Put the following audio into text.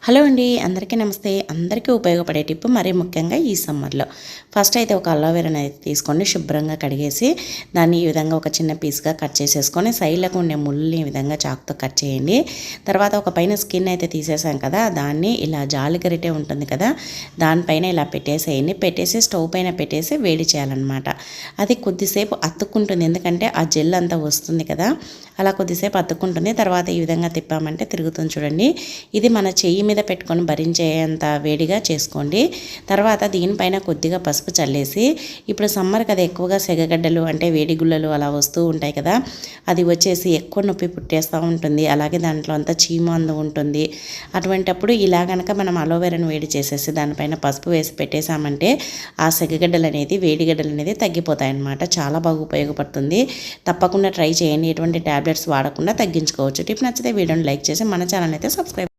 Hello అండి, అందరికీ నమస్తే. అందరికీ ఉపయోగపడే టిప్, మరీ ముఖ్యంగా ఈ సమ్మర్లో. ఫస్ట్ అయితే ఒక అలోవెరాని అయితే తీసుకోండి, శుభ్రంగా కడిగేసి దాన్ని ఈ విధంగా ఒక చిన్న పీస్గా కట్ చేసేసుకొని సైడ్లకు ఉండే ముళ్ళని ఈ విధంగా చాకుతో కట్ చేయండి. తర్వాత ఒక పైన స్కిన్ అయితే తీసేసాం కదా, దాన్ని ఇలా జాలి గరిటె ఉంటుంది కదా, దానిపైన ఇలా పెట్టేసేయండి. పెట్టేసి స్టవ్ పైన పెట్టేసి వేడి చేయాలన్నమాట. అది కొద్దిసేపు అతుక్కుంటుంది, ఎందుకంటే ఆ జెల్ అంతా వస్తుంది కదా, అలా కొద్దిసేపు అతుక్కుంటుంది. తర్వాత ఈ విధంగా తిప్పామంటే తిరుగుతుంది చూడండి. ఇది మన చెయ్యి మీద పెట్టుకొని భరించేంత వేడిగా చేసుకోండి. తర్వాత దీనిపైన కొద్దిగా పసుపు చల్లేసి, ఇప్పుడు సమ్మర్ కదా, ఎక్కువగా సెగగడ్డలు అంటే వేడి గుల్లలు అలా వస్తూ ఉంటాయి కదా, అది వచ్చేసి ఎక్కువ నొప్పి పుట్టేస్తూ ఉంటుంది. అలాగే దాంట్లో అంతా చీమ అందు ఉంటుంది. అటువంటప్పుడు ఇలా కనుక మనం అలోవెరాను వేడి చేసేసి దానిపైన పసుపు వేసి పెట్టేసామంటే ఆ సెగగడ్డలు అనేది, వేడిగడ్డలు అనేది తగ్గిపోతాయి అన్నమాట. చాలా బాగా ఉపయోగపడుతుంది. తప్పకుండా ట్రై చేయండి. ఎటువంటి ట్యాబ్లెట్స్ వాడకుండా తగ్గించుకోవచ్చు. టిప్ నచ్చితే వీడియోని లైక్ చేసి మన ఛానల్ అయితే సబ్స్క్రైబ్